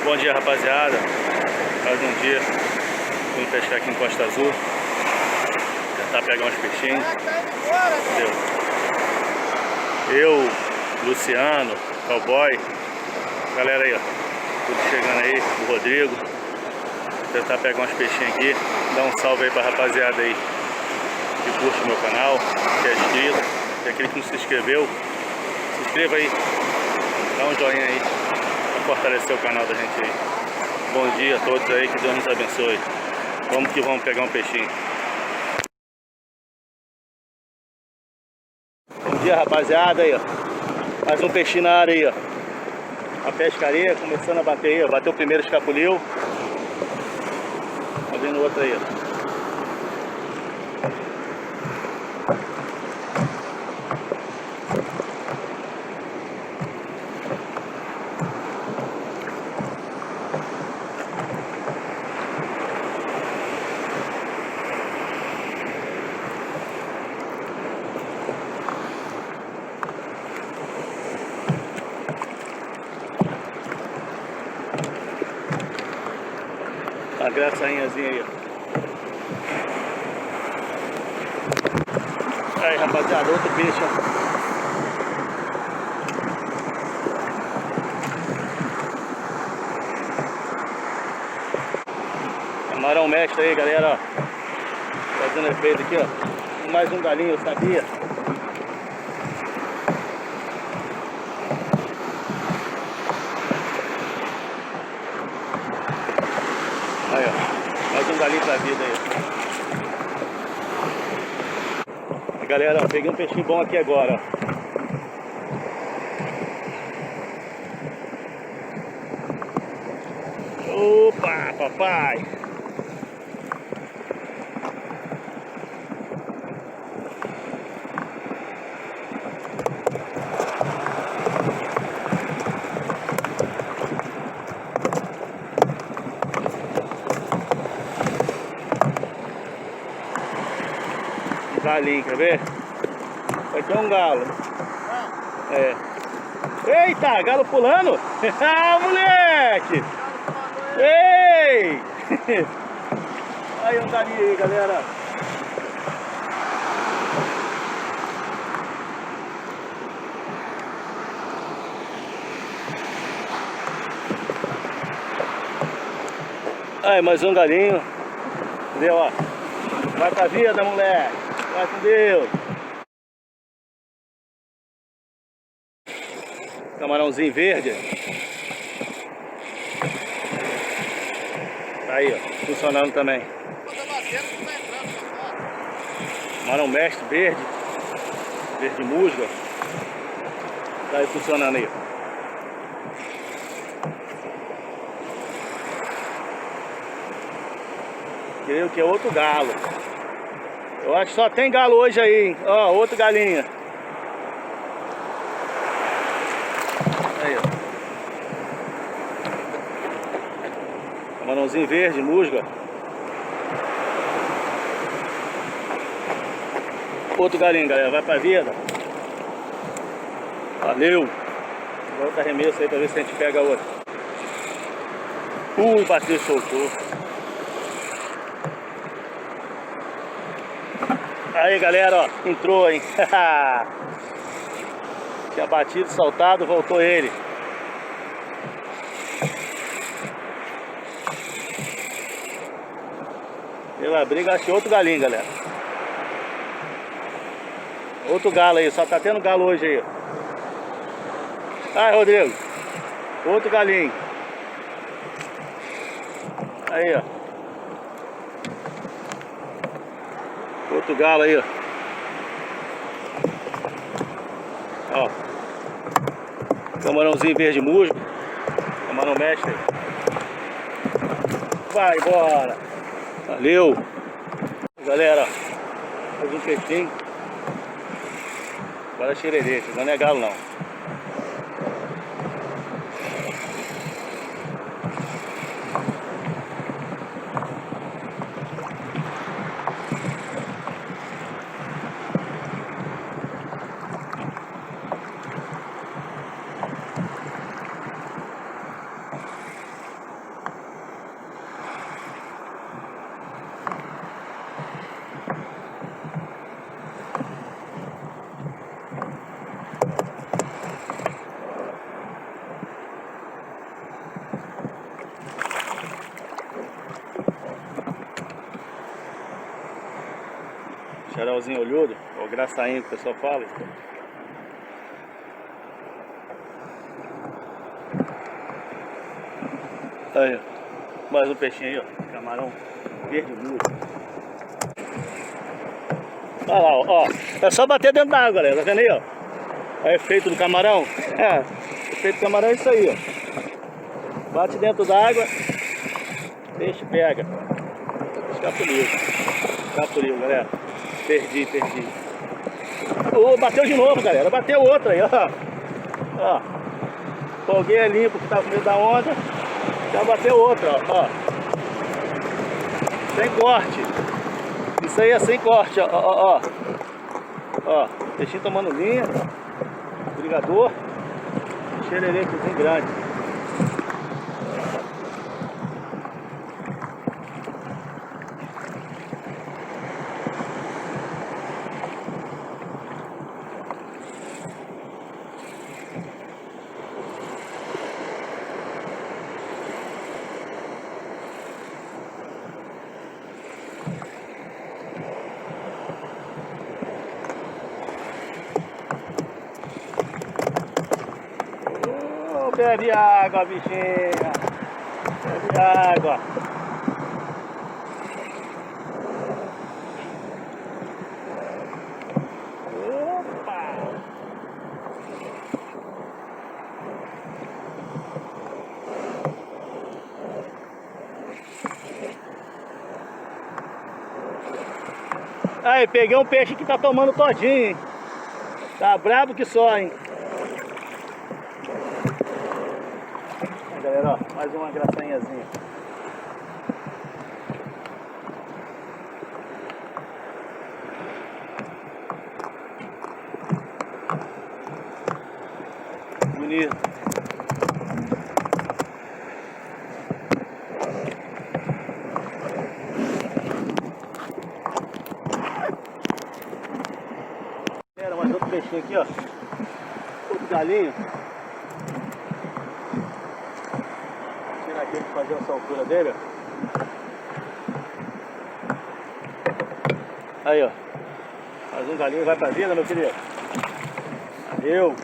Bom dia, rapaziada. Mais um dia vim pescar aqui em Costa Azul. Tentar pegar uns peixinhos. Entendeu? Eu, Luciano, Cowboy, galera aí, ó, tudo chegando aí, o Rodrigo. Tentar pegar uns peixinhos aqui. Dar um salve aí pra rapaziada aí que curte o meu canal, que é inscrito. E aquele que não se inscreveu, se inscreva aí, dá um joinha aí pra fortalecer o canal da gente aí. Bom dia a todos aí, que Deus nos abençoe. Vamos que vamos pegar um peixinho. Bom dia, rapaziada aí, ó. Mais um peixinho na área aí, ó. A pescaria começando a bater aí, ó. Bateu o primeiro, escapuliu. Tá vendo outro aí, ó. A graçainhazinha aí, ó. Aí, rapaziada, outro peixe, ó. Camarão mestre aí, galera, ó. Fazendo efeito aqui, ó. Mais um galinho, eu sabia. Aí, ó. Mais um galinho pra vida aí. E, galera, ó, peguei um peixinho bom aqui agora, ó. Opa, papai! Galinho, quer ver? Vai ter um galo. É. Eita, galo pulando! Ah, moleque! Ei! Aí um galinho aí, galera. Aí, mais um galinho. Entendeu, ó? Vai pra vida, moleque! Vai com Deus! Camarãozinho verde. Tá aí, ó, funcionando também. Camarão mestre verde. Verde musgo. Tá aí funcionando aí, ó. Creio que é outro galo. Eu acho que só tem galo hoje aí, hein? Ó, outro galinho. Aí, ó. Camarãozinho verde, musgo. Outro galinho, galera. Vai pra vida. Valeu. Volta arremesso aí pra ver se a gente pega outro. Bateu, soltou. Aí, galera, ó, entrou, hein? Tinha batido, saltado, voltou ele. Pela briga, achei outro galinho, galera. Outro galo aí, só tá tendo galo hoje aí, ó. Ai, Rodrigo. Outro galinho. Aí, ó. Outro galo aí, ó. Ó. Camarãozinho verde musgo. Camarão mestre. Vai embora. Valeu. Galera, faz um peixinho. Agora é xererete, não é galo não. Xaralzinho olhudo, ou graçainho que o pessoal fala. Aí, ó. Mais um peixinho aí, ó. Camarão verde muro. Olha lá, ó. É só bater dentro da água, galera. Tá vendo aí, ó? O efeito do camarão. É, o efeito do camarão é isso aí, ó. Bate dentro da água, peixe pega. Escapuliu, galera. Perdi. Oh, bateu de novo, galera. Bateu outra aí, ó. Ó. Folguei é limpo que tava no meio da onda. Já bateu outra, ó. Sem corte. Isso aí é sem corte, ó. Ó, peixinho tomando linha. Brigador. Xererecozinho grande. Bebe água, bichinha. Bebe água. Opa! Aí, peguei um peixe que tá tomando todinho, hein? Tá brabo que só, hein? Galera, ó, mais uma graçanhazinha. Bonito. Galera, mais outro peixinho aqui, ó. Outro galinho. Aqui pra fazer essa altura dele, ó. Aí, ó. Mais um galinho vai pra vida, meu querido. Valeu.